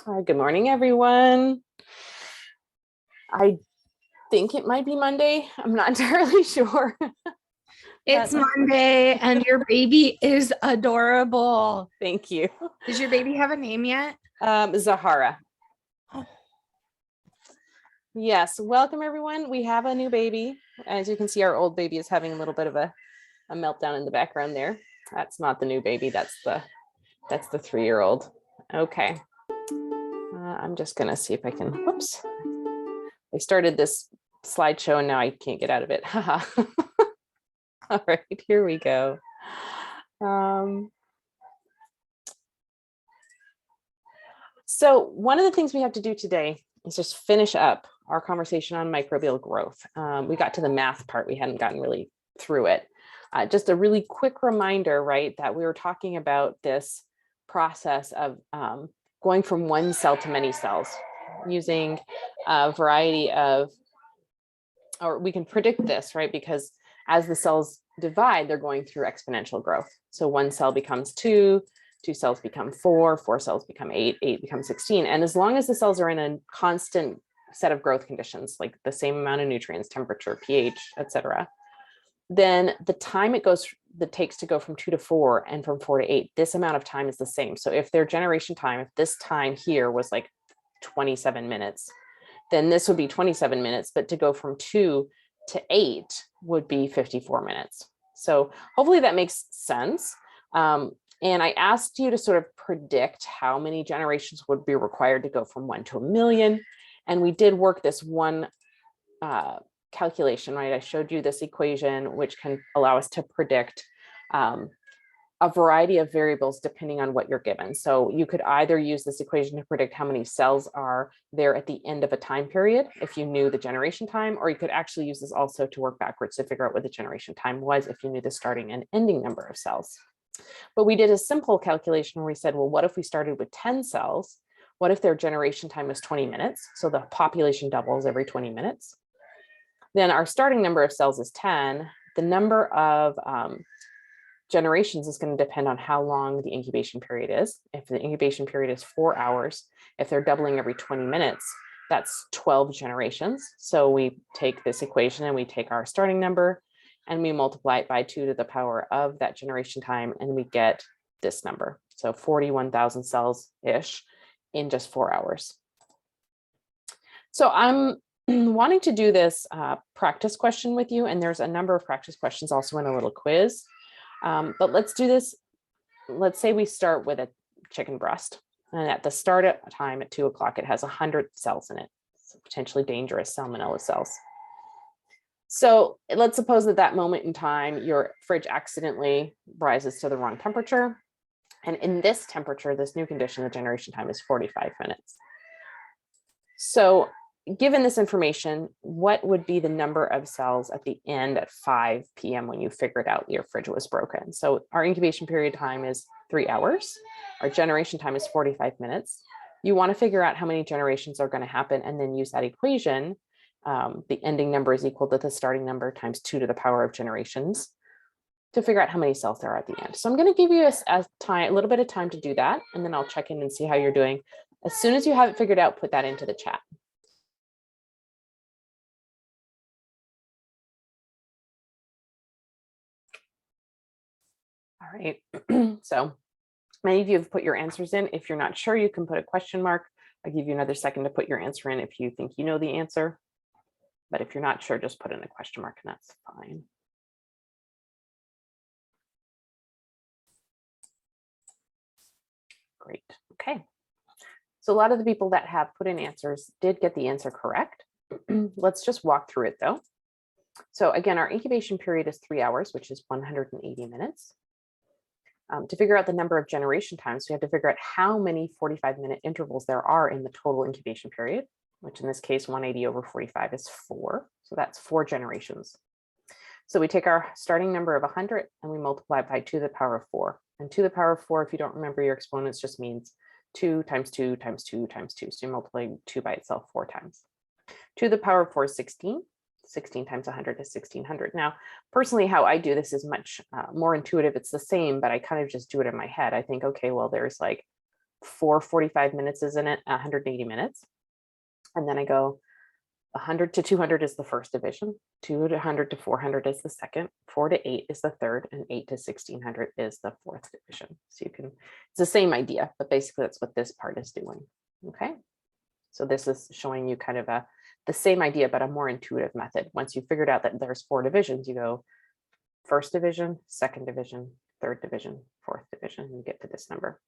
Good morning, everyone. I think it might be Monday. I'm not entirely sure. It's Monday and your baby is adorable. Thank you. Does your baby have a name yet? Zahara. Oh. Yes, welcome everyone. We have a new baby. As you can see, our old baby is having a little bit of a meltdown in the background there. That's not the new baby, that's the 3-year-old. Okay. I'm just gonna see if I can, whoops. I started this slideshow and now I can't get out of it. Haha. All right, here we go. So one of the things we have to do today is just finish up our conversation on microbial growth. We got to the math part. We hadn't gotten really through it. Just a really quick reminder, right, that we were talking about this process of going from one cell to many cells using a variety of, or we can predict this, right, because as the cells divide, they're going through exponential growth. So one cell becomes 2 cells become 4 cells become 8 becomes 16. And as long as the cells are in a constant set of growth conditions, like the same amount of nutrients, temperature, pH, etc., then the time it takes to go from 2 to 4 and from 4 to 8, this amount of time is the same. So if their generation time, if this time here was like 27 minutes, then this would be 27 minutes, but to go from 2 to 8 would be 54 minutes. So hopefully that makes sense. And I asked you to sort of predict how many generations would be required to go from 1 to 1,000,000. And we did work this one calculation, right? I showed you this equation, which can allow us to predict a variety of variables depending on what you're given. So you could either use this equation to predict how many cells are there at the end of a time period, if you knew the generation time, or you could actually use this also to work backwards to figure out what the generation time was if you knew the starting and ending number of cells. But we did a simple calculation where we said, well, what if we started with 10 cells? What if their generation time was 20 minutes? So the population doubles every 20 minutes. Then our starting number of cells is 10. The number of generations is going to depend on how long the incubation period is. If the incubation period is 4 hours, if they're doubling every 20 minutes, that's 12 generations. So we take this equation and we take our starting number and we multiply it by 2 to the power of that generation time, and we get this number. So 41,000 cells-ish in just 4 hours. So I'm wanting to do this practice question with you, and there's a number of practice questions also in a little quiz. But let's do this. Let's say we start with a chicken breast, and at the start of time at 2 o'clock, it has 100 cells in it, so potentially dangerous salmonella cells. So let's suppose at that moment in time, your fridge accidentally rises to the wrong temperature. And in this temperature, this new condition, the generation time is 45 minutes. So given this information, what would be the number of cells at the end at 5 p.m. when you figured out your fridge was broken? So our incubation period time is 3 hours. Our generation time is 45 minutes. You want to figure out how many generations are going to happen and then use that equation. The ending number is equal to the starting number times 2 to the power of generations to figure out how many cells there are at the end. So I'm going to give you a little bit of time to do that, and then I'll check in and see how you're doing. As soon as you have it figured out, put that into the chat. All right, so many of you have put your answers in. If you're not sure, you can put a question mark. I'll give you another second to put your answer in if you think you know the answer. But if you're not sure, just put in a question mark and that's fine. Great, okay. So a lot of the people that have put in answers did get the answer correct. Let's just walk through it though. So again, our incubation period is 3 hours, which is 180 minutes. To figure out the number of generation times, we have to figure out how many 45-minute intervals there are in the total incubation period, which in this case, 180 over 45 is 4. So that's 4 generations. So we take our starting number of 100 and we multiply it by 2 to the power of 4. And 2 to the power of 4, if you don't remember your exponents, just means 2 times 2 times 2 times 2. So you multiply 2 by itself 4 times. 2 to the power of 4 is 16. 16 times 100 is 1600. Now, personally, how I do this is much more intuitive. It's the same, but I kind of just do it in my head. I think, okay, well, there's like 4:45 minutes is in it, 180 minutes. And then I go 100 to 200 is the first division, 200 to 400 is the second, 4 to 8 is the third, and 8 to 1600 is the fourth division. So you can, it's the same idea, but basically that's what this part is doing. Okay. So this is showing you kind of the same idea, but a more intuitive method. Once you figured out that there's 4 divisions, you go first division, second division, third division, fourth division, and you get to this number.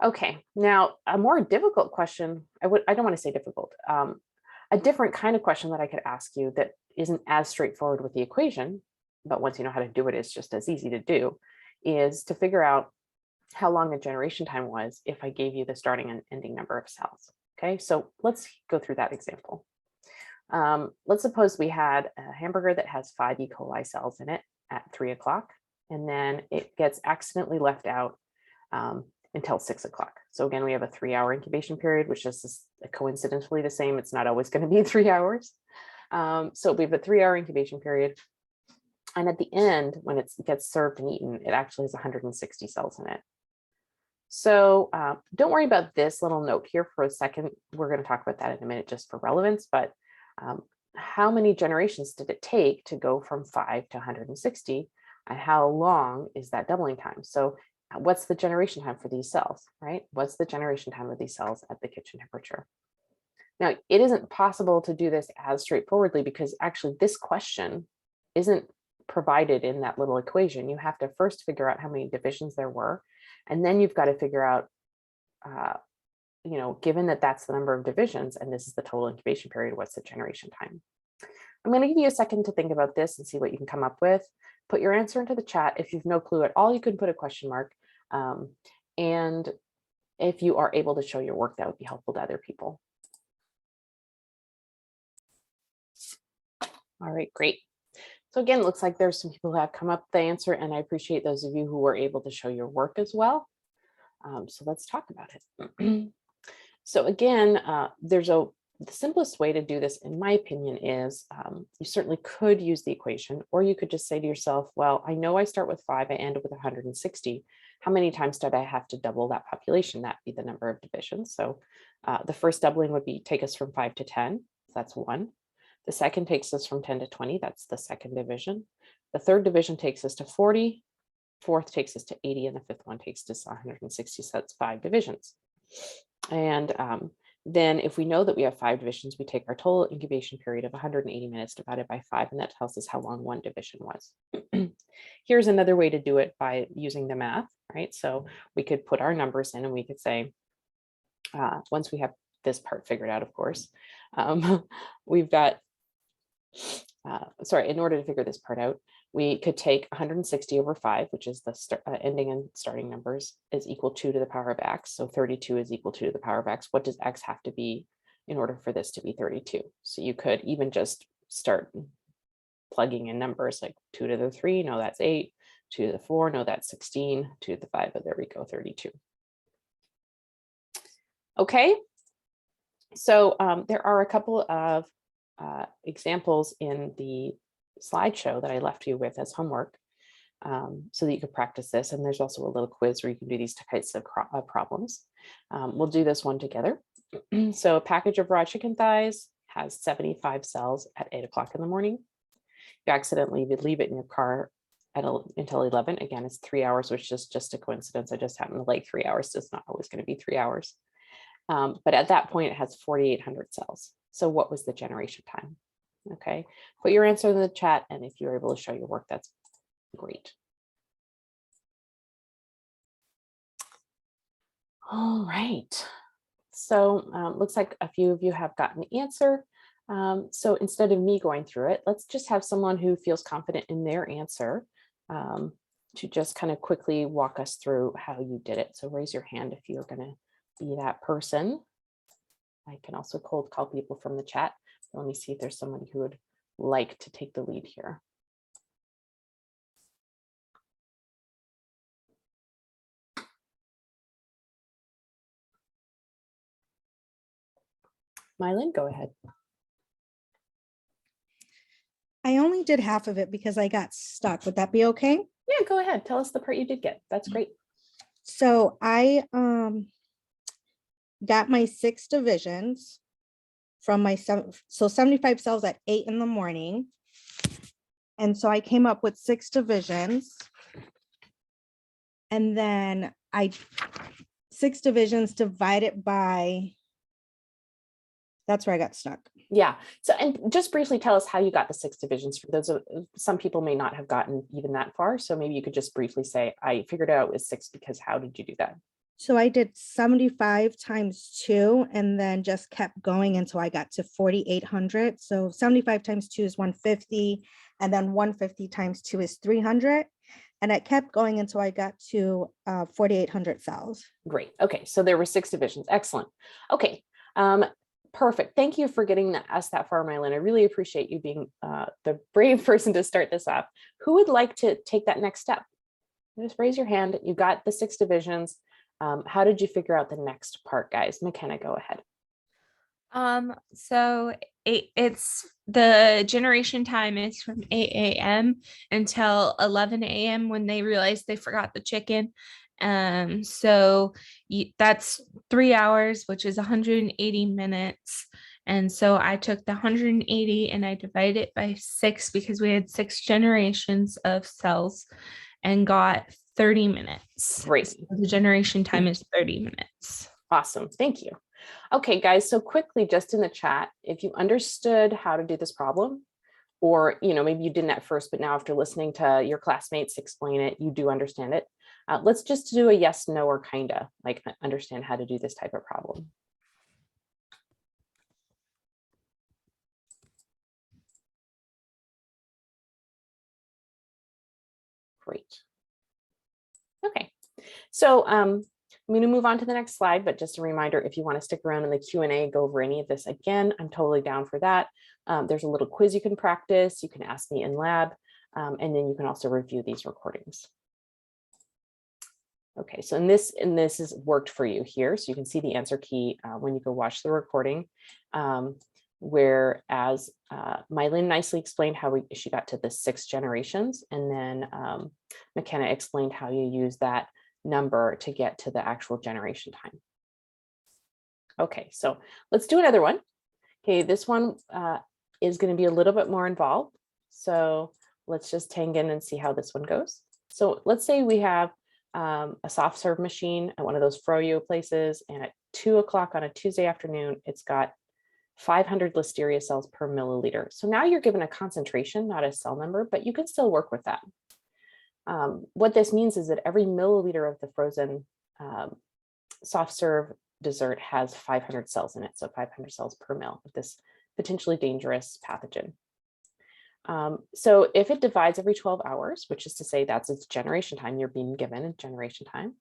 Okay, now a more difficult question, I don't want to say difficult, a different kind of question that I could ask you that isn't as straightforward with the equation, but once you know how to do it, it's just as easy to do, is to figure out how long the generation time was if I gave you the starting and ending number of cells. Okay, so let's go through that example. Let's suppose we had a hamburger that has 5 E. coli cells in it at 3 o'clock, and then it gets accidentally left out until 6 o'clock. So again, we have a 3-hour incubation period, which is coincidentally the same. It's not always going to be 3 hours. So we have a 3-hour incubation period. And at the end, when it gets served and eaten, it actually has 160 cells in it. So don't worry about this little note here for a second. We're going to talk about that in a minute just for relevance, but how many generations did it take to go from 5 to 160? And how long is that doubling time? So what's the generation time for these cells, right? What's the generation time of these cells at the kitchen temperature? Now, it isn't possible to do this as straightforwardly because actually this question isn't provided in that little equation. You have to first figure out how many divisions there were, and then you've got to figure out, given that that's the number of divisions and this is the total incubation period, what's the generation time? I'm going to give you a second to think about this and see what you can come up with. Put your answer into the chat. If you've no clue at all, you can put a question mark. And if you are able to show your work, that would be helpful to other people. All right, great. So again, it looks like there's some people who have come up with the answer, and I appreciate those of you who were able to show your work as well. So let's talk about it. So again, the simplest way to do this, in my opinion, is you certainly could use the equation, or you could just say to yourself, well, I know I start with 5, I end with 160. How many times did I have to double that population? That'd be the number of divisions. So the first doubling would be take us from 5 to 10. That's 1. The second takes us from 10 to 20. That's the second division. The third division takes us to 40. Fourth takes us to 80, and the fifth one takes us to 160. So that's 5 divisions. And then if we know that we have 5 divisions, we take our total incubation period of 180 minutes divided by 5, and that tells us how long one division was. Here's another way to do it by using the math, right? So we could put our numbers in and we could say, once we have this part figured out, of course, we've got, in order to figure this part out, we could take 160 over 5, which is the ending and starting numbers, is equal to the power of x. So 32 is equal to the power of x. What does x have to be in order for this to be 32? So you could even just start plugging in numbers like 2 to the 3, no, that's 8, 2 to the 4, no, that's 16, 2 to the 5, but there we go, 32. Okay, so there are a couple of examples in the slideshow that I left you with as homework so that you could practice this. And there's also a little quiz where you can do these types of problems. We'll do this one together. So a package of raw chicken thighs has 75 cells at 8 o'clock in the morning. You accidentally leave it in your car until 11. Again, it's 3 hours, which is just a coincidence. I just happen to like 3 hours. So it's not always going to be 3 hours. But at that point, it has 4,800 cells. So what was the generation time? Okay, put your answer in the chat, and if you're able to show your work, that's great. All right, so looks like a few of you have gotten the answer. So instead of me going through it, let's just have someone who feels confident in their answer to just kind of quickly walk us through how you did it. So raise your hand if you're going to be that person. I can also cold call people from the chat. Let me see if there's someone who would like to take the lead here. Mylin, go ahead. I only did half of it because I got stuck. Would that be okay? Yeah, go ahead. Tell us the part you did get. That's great. So I got my 6 divisions from my 75 cells at 8 in the morning. And so I came up with 6 divisions. And then 6 divisions divided by, that's where I got stuck. Yeah. So, and just briefly tell us how you got the 6 divisions. For those of some people may not have gotten even that far. So maybe you could just briefly say, I figured out it was 6 because how did you do that? So I did 75 times 2 and then just kept going until I got to 4,800. So 75 times 2 is 150. And then 150 times 2 is 300. And I kept going until I got to 4,800 cells. Great. Okay. So there were 6 divisions. Excellent. Okay. Perfect. Thank you for getting us that far, Mylin. I really appreciate you being the brave person to start this off. Who would like to take that next step? Just raise your hand. You got the 6 divisions. How did you figure out the next part, guys? McKenna, go ahead. So it's the generation time is from 8 a.m. until 11 a.m. when they realized they forgot the chicken. So that's 3 hours, which is 180 minutes. And so I took the 180 and I divided it by 6 because we had 6 generations of cells and got 30 minutes. Great. So the generation time is 30 minutes. Awesome. Thank you. Okay, guys. So quickly, just in the chat, if you understood how to do this problem, or maybe you didn't at first, but now after listening to your classmates explain it, you do understand it. Let's just do a yes, no, or kinda, like understand how to do this type of problem. Great. Okay, so I'm going to move on to the next slide, but just a reminder, if you want to stick around in the Q&A, go over any of this again, I'm totally down for that. There's a little quiz you can practice, you can ask me in lab, and then you can also review these recordings. Okay, so this has worked for you here, so you can see the answer key when you go watch the recording, whereas Mylin nicely explained how she got to the 6 generations, and then McKenna explained how you use that number to get to the actual generation time. Okay, so let's do another one. Okay, this one is going to be a little bit more involved. So let's just hang in and see how this one goes. So let's say we have a soft serve machine at one of those froyo places, and at 2 o'clock on a Tuesday afternoon, it's got 500 listeria cells per milliliter. So now you're given a concentration, not a cell number, but you can still work with that. What this means is that every milliliter of the frozen soft serve dessert has 500 cells in it. So 500 cells per mil of this potentially dangerous pathogen. So if it divides every 12 hours, which is to say that's its generation time, you're being given a generation time.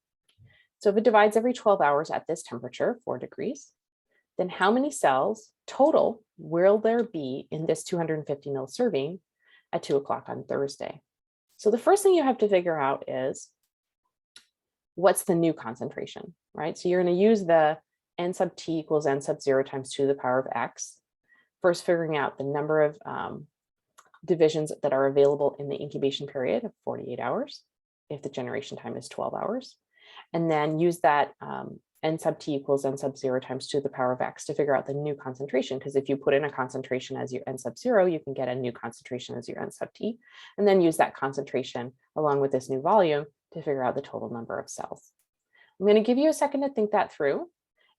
So if it divides every 12 hours at this temperature, 4 degrees, then how many cells total will there be in this 250 ml serving at 2 o'clock on Thursday? So the first thing you have to figure out is what's the new concentration, right? So you're going to use the n sub t equals n sub 0 times 2 to the power of x. First, figuring out the number of divisions that are available in the incubation period of 48 hours, if the generation time is 12 hours. And then use that n sub t equals n sub 0 times 2 to the power of x to figure out the new concentration. Because if you put in a concentration as your n sub 0, you can get a new concentration as your n sub t, and then use that concentration along with this new volume to figure out the total number of cells. I'm going to give you a second to think that through.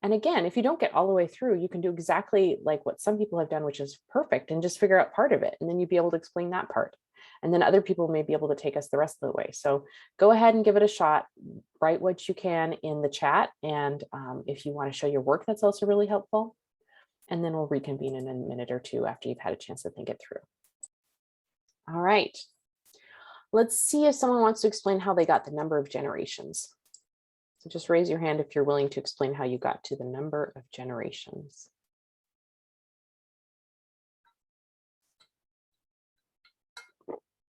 And again, if you don't get all the way through, you can do exactly like what some people have done, which is perfect, and just figure out part of it. And then you'd be able to explain that part. And then other people may be able to take us the rest of the way. So go ahead and give it a shot. Write what you can in the chat. And if you want to show your work, that's also really helpful. And then we'll reconvene in a minute or two after you've had a chance to think it through. All right. Let's see if someone wants to explain how they got the number of generations. So just raise your hand if you're willing to explain how you got to the number of generations.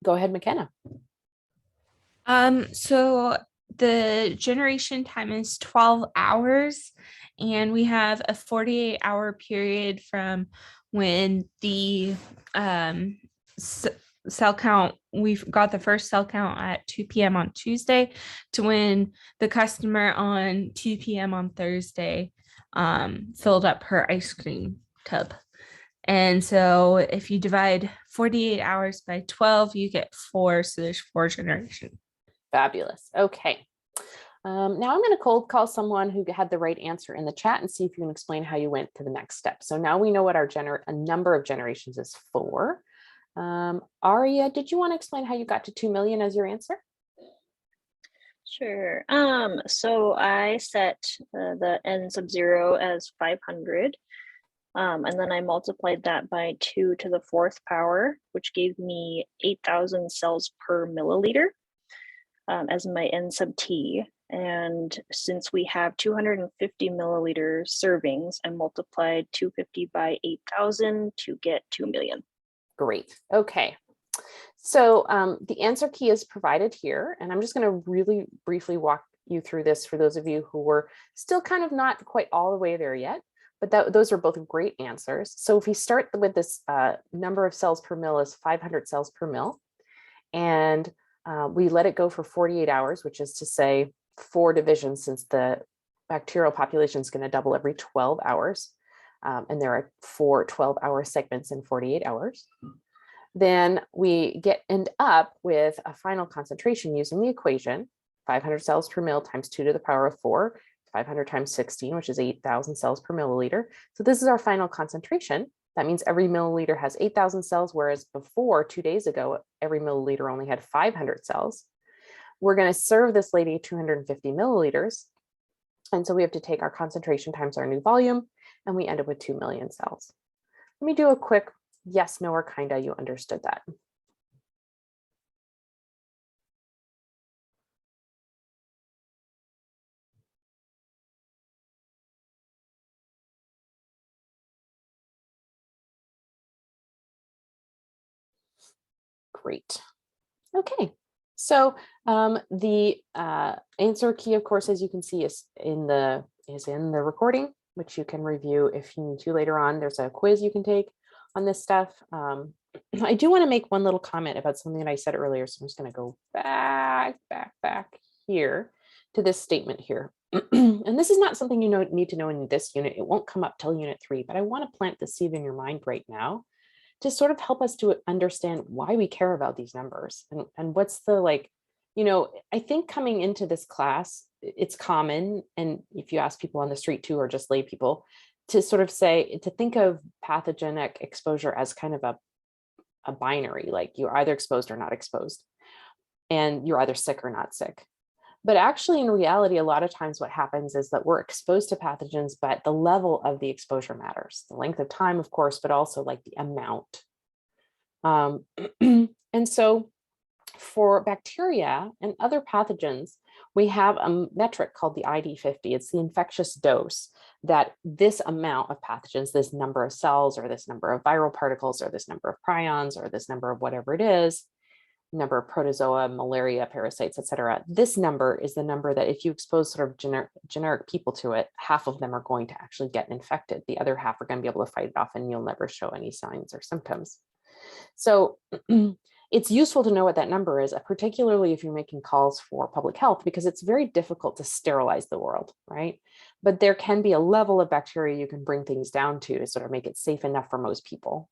Go ahead, McKenna. So the generation time is 12 hours, and we have a 48-hour period from when the cell count, we've got the first cell count at 2 p.m. on Tuesday to when the customer on 2 p.m. on Thursday filled up her ice cream tub. And so if you divide 48 hours by 12, you get 4. So there's 4 generations. Fabulous. Okay. Now I'm going to cold call someone who had the right answer in the chat and see if you can explain how you went to the next step. So now we know what our number of generations is 4. Aria, did you want to explain how you got to 2 million as your answer? Sure. So I set the n sub 0 as 500. And then I multiplied that by 2 to the 4th power, which gave me 8,000 cells per milliliter as my n sub t. And since we have 250 milliliter servings, I multiplied 250 by 8,000 to get 2 million. Great. Okay. So the answer key is provided here, and I'm just going to really briefly walk you through this for those of you who were still kind of not quite all the way there yet. But those are both great answers. So if we start with this number of cells per mil is 500 cells per mil, and we let it go for 48 hours, which is to say 4 divisions, since the bacterial population is going to double every 12 hours. And there are 4 12-hour segments in 48 hours. Then we end up with a final concentration using the equation, 500 cells per mil times 2 to the power of 4. 500 times 16, which is 8,000 cells per milliliter. So this is our final concentration. That means every milliliter has 8,000 cells, whereas before, 2 days ago, every milliliter only had 500 cells. We're going to serve this lady 250 milliliters. And so we have to take our concentration times our new volume, and we end up with 2 million cells. Let me do a quick yes, no, or kinda you understood that. Great. Okay, so the answer key, of course, as you can see, is in the recording, which you can review if you need to later on. There's a quiz you can take on this stuff. I do want to make one little comment about something that I said earlier, so I'm just going to go back here to this statement here. And this is not something you need to know in this unit. It won't come up till unit 3, but I want to plant the seed in your mind right now to sort of help us to understand why we care about these numbers and what's the, like, you know, I think coming into this class, it's common, and if you ask people on the street too, or just lay people, to sort of say, to think of pathogenic exposure as kind of a binary, like you're either exposed or not exposed, and you're either sick or not sick. But actually, in reality, a lot of times what happens is that we're exposed to pathogens, but the level of the exposure matters. The length of time, of course, but also like the amount. And so for bacteria and other pathogens, we have a metric called the ID50. It's the infectious dose that this amount of pathogens, this number of cells, or this number of viral particles, or this number of prions, or this number of whatever it is, number of protozoa, malaria, parasites, etc. This number is the number that if you expose sort of generic people to it, half of them are going to actually get infected. The other half are going to be able to fight it off, and you'll never show any signs or symptoms. So it's useful to know what that number is, particularly if you're making calls for public health, because it's very difficult to sterilize the world, right? But there can be a level of bacteria you can bring things down to sort of make it safe enough for most people.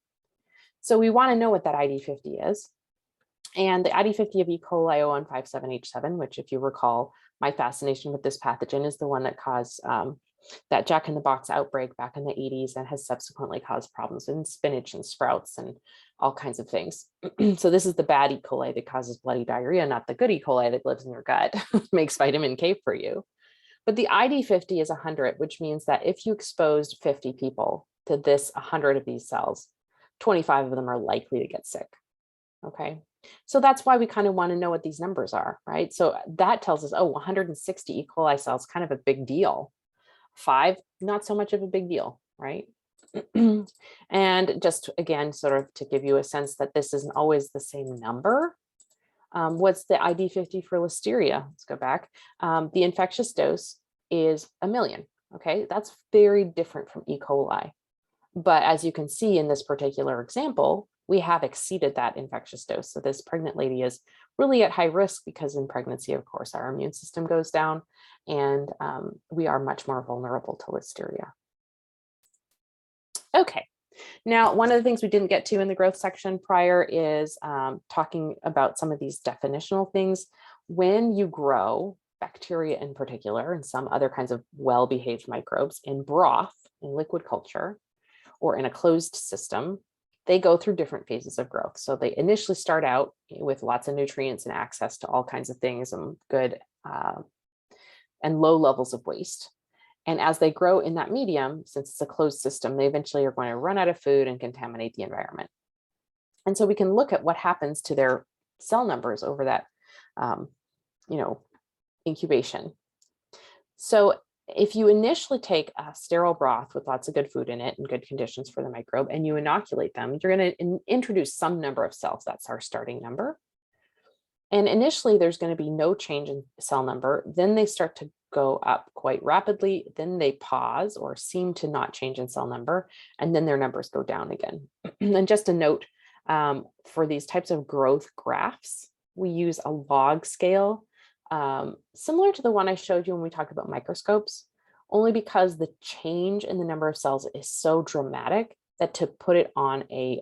So we want to know what that ID50 is. And the ID50 of E. coli 0157H7, which, if you recall, my fascination with this pathogen is the one that caused that Jack-in-the-Box outbreak back in the 80s and has subsequently caused problems in spinach and sprouts and all kinds of things. So this is the bad E. coli that causes bloody diarrhea, not the good E. coli that lives in your gut, makes vitamin K for you. But the ID50 is 100, which means that if you exposed 50 people to this 100 of these cells, 25 of them are likely to get sick. Okay. So that's why we kind of want to know what these numbers are, right? So that tells us, oh, 160 E. coli cells, kind of a big deal. 5, not so much of a big deal, right? And just again, sort of to give you a sense that this isn't always the same number. What's the ID50 for listeria? Let's go back. The infectious dose is 1 million. Okay, that's very different from E. coli. But as you can see in this particular example, we have exceeded that infectious dose. So this pregnant lady is really at high risk because in pregnancy, of course, our immune system goes down and we are much more vulnerable to listeria. Okay, now one of the things we didn't get to in the growth section prior is talking about some of these definitional things. When you grow bacteria in particular and some other kinds of well-behaved microbes in broth, in liquid culture, or in a closed system, they go through different phases of growth. So they initially start out with lots of nutrients and access to all kinds of things and good and low levels of waste. And as they grow in that medium, since it's a closed system, they eventually are going to run out of food and contaminate the environment. And so we can look at what happens to their cell numbers over that, incubation. So if you initially take a sterile broth with lots of good food in it and good conditions for the microbe and you inoculate them, you're going to introduce some number of cells. That's our starting number. And initially there's going to be no change in cell number. Then they start to go up quite rapidly. Then they pause or seem to not change in cell number. And then their numbers go down again. And just a note, for these types of growth graphs, we use a log scale. Similar to the one I showed you when we talked about microscopes, only because the change in the number of cells is so dramatic that to put it on a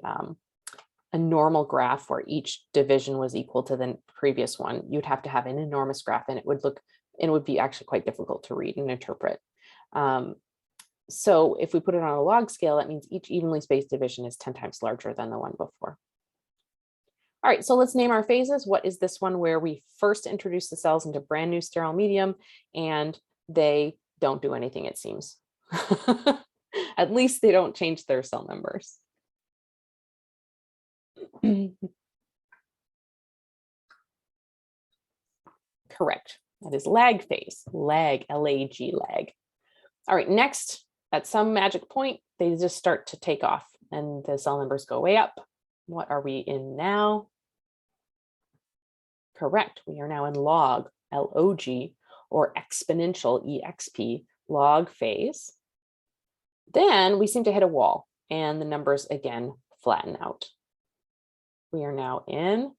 normal graph where each division was equal to the previous one, you'd have to have an enormous graph and it would be actually quite difficult to read and interpret. So if we put it on a log scale, that means each evenly spaced division is 10 times larger than the one before. All right, so let's name our phases. What is this one where we first introduce the cells into brand new sterile medium and they don't do anything, it seems. At least they don't change their cell numbers. Correct. That is lag phase. Lag, L-A-G, lag. All right, next, at some magic point, they just start to take off and the cell numbers go way up. What are we in now? Correct. We are now in log, L-O-G, or exponential, E-X-P, log phase. Then we seem to hit a wall and the numbers again flatten out. We are now in,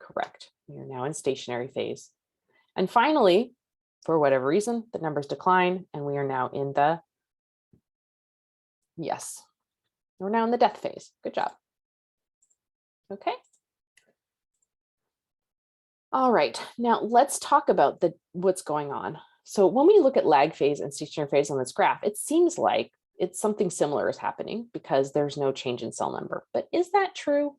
correct, we are now in stationary phase. And finally, for whatever reason, the numbers decline and we are now in the, yes, we're now in the death phase. Good job. Okay. All right, now let's talk about what's going on. So when we look at lag phase and stationary phase on this graph, it seems like it's something similar is happening because there's no change in cell number. But is that true?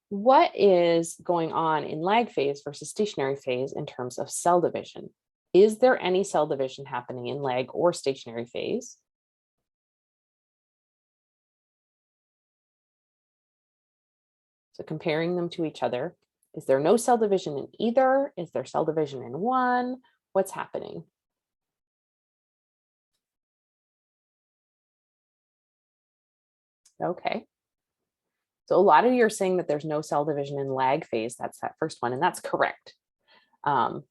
What is going on in lag phase versus stationary phase in terms of cell division? Is there any cell division happening in lag or stationary phase? So comparing them to each other, is there no cell division in either? Is there cell division in one? What's happening? Okay. So a lot of you are saying that there's no cell division in lag phase. That's that first one, and that's correct. And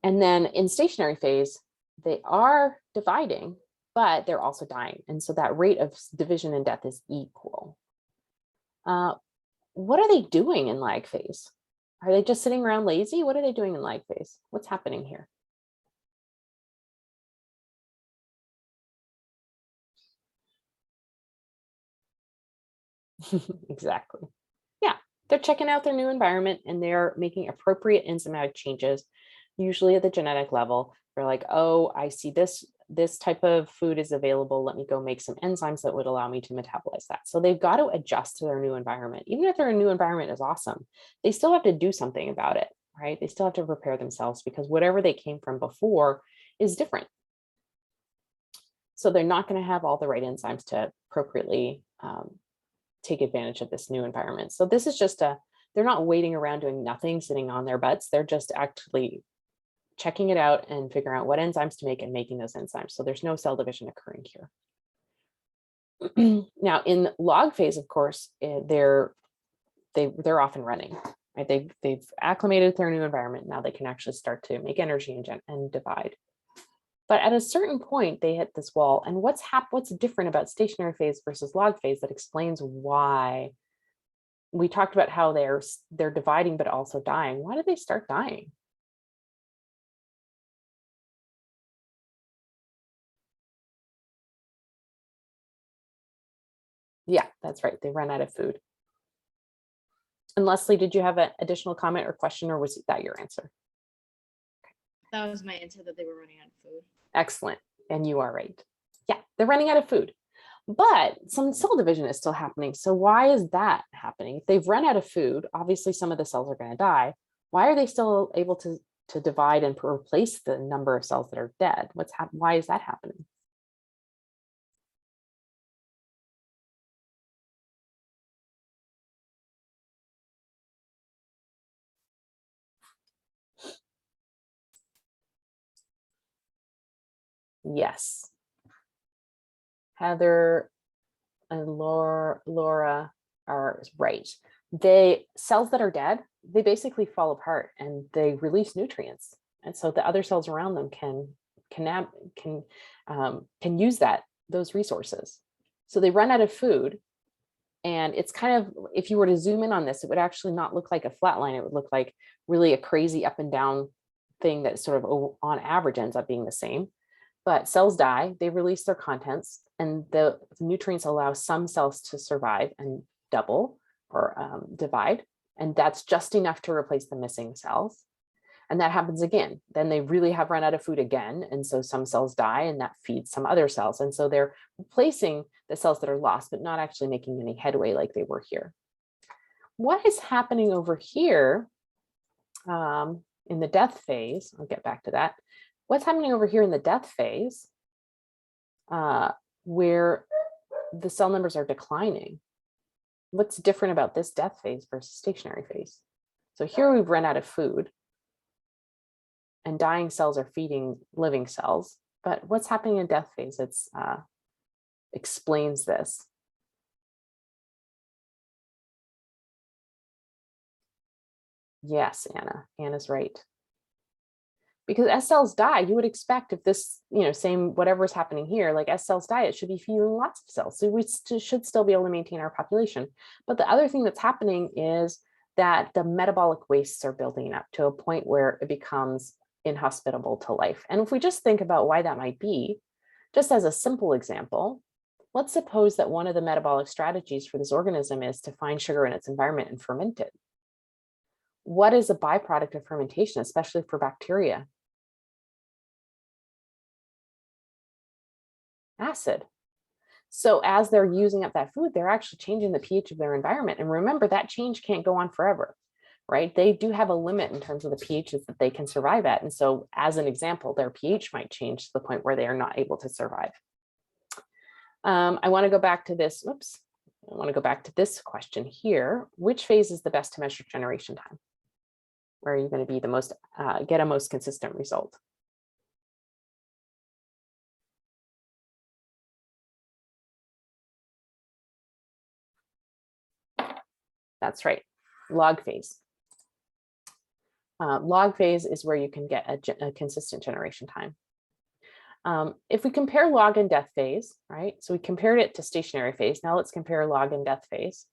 then in stationary phase, they are dividing, but they're also dying. And so that rate of division and death is equal. What are they doing in lag phase? Are they just sitting around lazy? What are they doing in lag phase? What's happening here? Exactly. Yeah, they're checking out their new environment and they're making appropriate enzymatic changes, usually at the genetic level. They're like, oh, I see this type of food is available. Let me go make some enzymes that would allow me to metabolize that. So they've got to adjust to their new environment. Even if their new environment is awesome, they still have to do something about it, right? They still have to prepare themselves because whatever they came from before is different. So they're not going to have all the right enzymes to appropriately take advantage of this new environment. So this is just they're not waiting around doing nothing, sitting on their butts. They're just actually checking it out and figuring out what enzymes to make and making those enzymes. So there's no cell division occurring here. Now in log phase, of course, they're off and running, right? They've acclimated to their new environment. Now they can actually start to make energy and divide. But at a certain point, they hit this wall. And what's different about stationary phase versus log phase that explains why we talked about how they're dividing, but also dying. Why do they start dying? Yeah, that's right. They run out of food. And Leslie, did you have an additional comment or question, or was that your answer? That was my answer, that they were running out of food. Excellent. And you are right. Yeah, they're running out of food. But some cell division is still happening. So why is that happening? If they've run out of food, obviously some of the cells are going to die. Why are they still able to divide and replace the number of cells that are dead? Why is that happening? Yes. Heather and Laura are right. Cells that are dead, they basically fall apart and they release nutrients. And so the other cells around them can use those resources. So they run out of food. And it's kind of, if you were to zoom in on this, it would actually not look like a flat line. It would look like really a crazy up and down thing that sort of on average ends up being the same. But cells die, they release their contents, and the nutrients allow some cells to survive and double or divide. And that's just enough to replace the missing cells. And that happens again. Then they really have run out of food again. And so some cells die and that feeds some other cells. And so they're replacing the cells that are lost, but not actually making any headway like they were here. What is happening over here in the death phase? I'll get back to that. What's happening over here in the death phase where the cell numbers are declining? What's different about this death phase versus stationary phase? So here we've run out of food and dying cells are feeding living cells, but what's happening in death phase? It's explains this. Yes, Anna's right. Because as cells die, you would expect if this, same whatever is happening here, like as cells die, it should be feeding lots of cells. So we should still be able to maintain our population. But the other thing that's happening is that the metabolic wastes are building up to a point where it becomes inhospitable to life. And if we just think about why that might be, just as a simple example, let's suppose that one of the metabolic strategies for this organism is to find sugar in its environment and ferment it. What is a byproduct of fermentation, especially for bacteria? Acid. So as they're using up that food, they're actually changing the pH of their environment. And remember, that change can't go on forever, right? They do have a limit in terms of the pHs that they can survive at. And so as an example, their pH might change to the point where they are not able to survive. I want to go back to this. Oops. I want to go back to this question here. Which phase is the best to measure generation time? Where are you going to be the most, get a most consistent result? That's right, log phase. Log phase is where you can get a consistent generation time. If we compare log and death phase, right? So we compared it to stationary phase. Now let's compare log and death phase.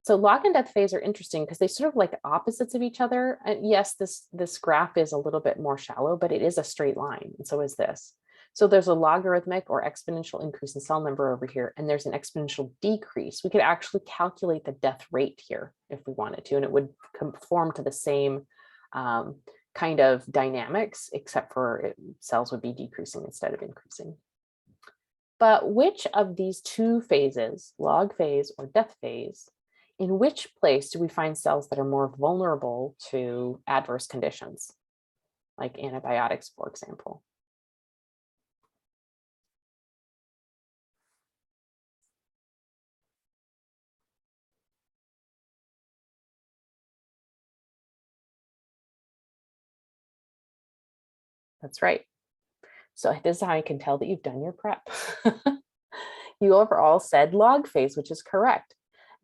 So log and death phase are interesting because they sort of like opposites of each other. And yes, this graph is a little bit more shallow, but it is a straight line. And so is this. So there's a logarithmic or exponential increase in cell number over here, and there's an exponential decrease. We could actually calculate the death rate here if we wanted to, and it would conform to the same kind of dynamics, except for cells would be decreasing instead of increasing. But which of these two phases, log phase or death phase, in which place do we find cells that are more vulnerable to adverse conditions, like antibiotics, for example? That's right. So this is how I can tell that you've done your prep. You overall said log phase, which is correct.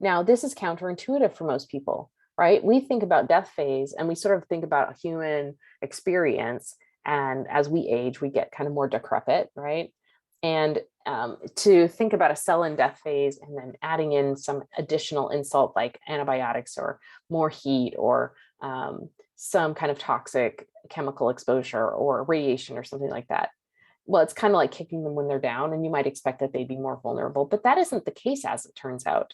Now, this is counterintuitive for most people, right? We think about death phase and we sort of think about human experience. And as we age, we get kind of more decrepit, right? And to think about a cell in death phase and then adding in some additional insult like antibiotics or more heat or some kind of toxic chemical exposure or radiation or something like that. Well, it's kind of like kicking them when they're down, and you might expect that they'd be more vulnerable, but that isn't the case as it turns out.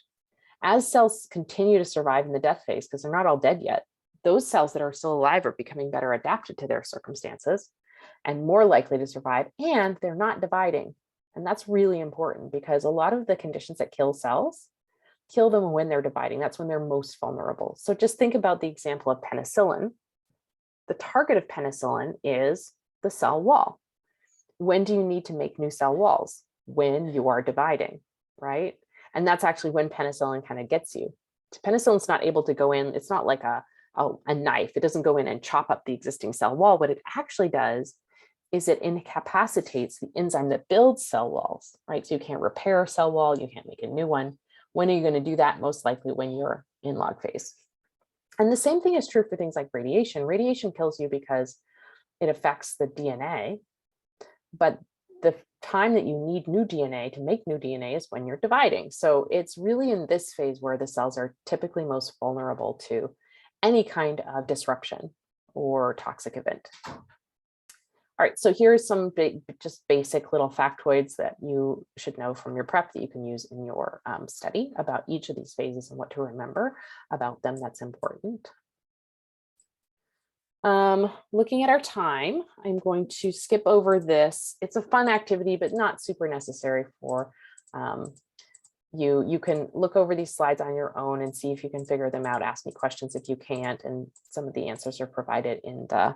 As cells continue to survive in the death phase, because they're not all dead yet, those cells that are still alive are becoming better adapted to their circumstances and more likely to survive, and they're not dividing. And that's really important because a lot of the conditions that kill cells kill them when they're dividing. That's when they're most vulnerable. So just think about the example of penicillin. The target of penicillin is the cell wall. When do you need to make new cell walls? When you are dividing, right? And that's actually when penicillin kind of gets you. Penicillin's not able to go in. It's not like a knife. It doesn't go in and chop up the existing cell wall. What it actually does is it incapacitates the enzyme that builds cell walls, right? So you can't repair a cell wall. You can't make a new one. When are you going to do that? Most likely when you're in log phase. And the same thing is true for things like radiation. Radiation kills you because it affects the DNA. But the time that you need new DNA to make new DNA is when you're dividing. So it's really in this phase where the cells are typically most vulnerable to any kind of disruption or toxic event. All right, so here's some just basic little factoids that you should know from your prep that you can use in your study about each of these phases and what to remember about them that's important. Looking at our time, I'm going to skip over this. It's a fun activity, but not super necessary for you. You can look over these slides on your own and see if you can figure them out. Ask me questions if you can't, and some of the answers are provided in the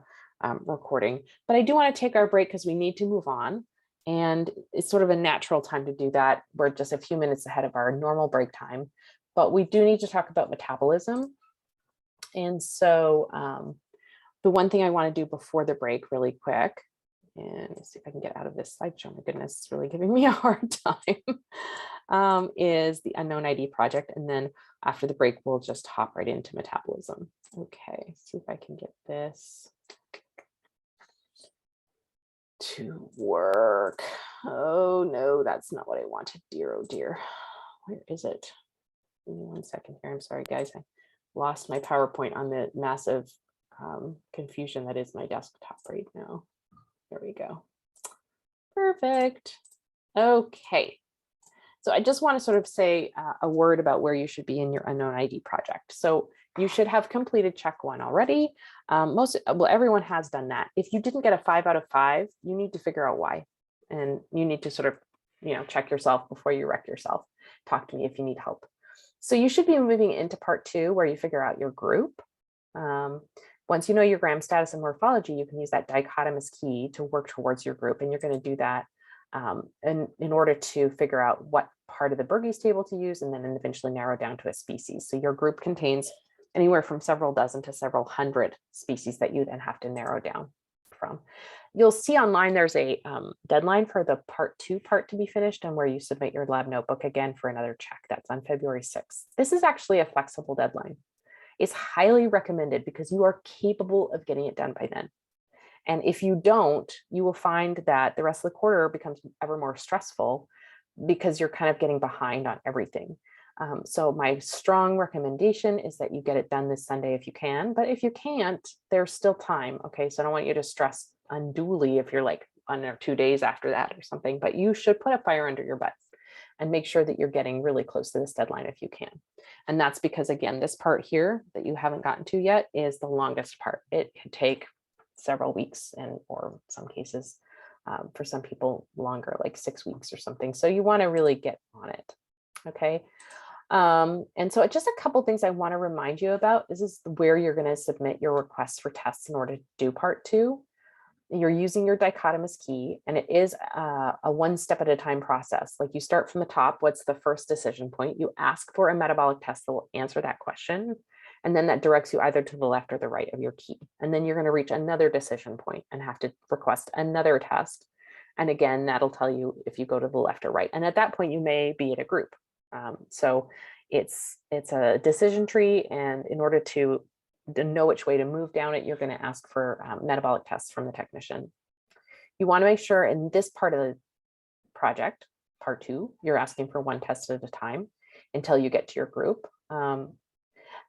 recording. But I do want to take our break because we need to move on. And it's sort of a natural time to do that. We're just a few minutes ahead of our normal break time, but we do need to talk about metabolism. And so the one thing I want to do before the break really quick, and let's see if I can get out of this slideshow. My goodness, it's really giving me a hard time, is the unknown ID project. And then after the break, we'll just hop right into metabolism. Okay, see if I can get this to work. Oh no, that's not what I wanted. Dear, oh dear. Where is it? Give me 1 second here. I'm sorry, guys. I lost my PowerPoint on the massive confusion that is my desktop right now. There we go. Perfect. Okay. So I just want to sort of say a word about where you should be in your unknown ID project. So you should have completed check 1 already. Everyone has done that. If you didn't get a 5 out of 5, you need to figure out why. And you need to sort of, check yourself before you wreck yourself. Talk to me if you need help. So you should be moving into part 2 where you figure out your group. Once you know your gram status and morphology, you can use that dichotomous key to work towards your group. And you're going to do that in order to figure out what part of the Burgess table to use, and then eventually narrow down to a species. So your group contains anywhere from several dozen to several hundred species that you then have to narrow down from. You'll see online there's a deadline for the part 2 to be finished, and where you submit your lab notebook again for another check. That's on February 6th. This is actually a flexible deadline. It's highly recommended because you are capable of getting it done by then. And if you don't, you will find that the rest of the quarter becomes ever more stressful because you're kind of getting behind on everything. So my strong recommendation is that you get it done this Sunday if you can, but if you can't, there's still time. Okay, so I don't want you to stress unduly if you're like 1 or 2 days after that or something, but you should put a fire under your butt and make sure that you're getting really close to this deadline if you can. And that's because, again, this part here that you haven't gotten to yet is the longest part. It could take several weeks, and or some cases for some people longer, like 6 weeks or something. So you want to really get on it. Okay. And so just a couple things I want to remind you about. This is where you're going to submit your requests for tests in order to do part 2. You're using your dichotomous key, and it is a 1 step at a time process. Like you start from the top. What's the first decision point? You ask for a metabolic test that will answer that question. And then that directs you either to the left or the right of your key. And then you're going to reach another decision point and have to request another test. And again, that'll tell you if you go to the left or right. And at that point, you may be in a group. So it's a decision tree. And in order to know which way to move down it, you're going to ask for metabolic tests from the technician. You want to make sure in this part of the project, part 2, you're asking for one test at a time until you get to your group. And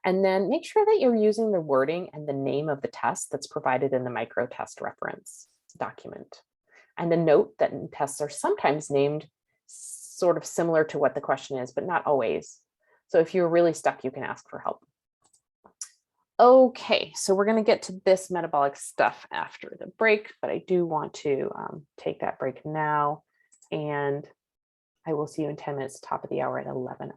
then make sure that you're using the wording and the name of the test that's provided in the micro test reference document. And then note that tests are sometimes named sort of similar to what the question is, but not always. So if you're really stuck, you can ask for help. Okay, so we're going to get to this metabolic stuff after the break, but I do want to take that break now, and I will see you in 10 minutes, top of the hour at 11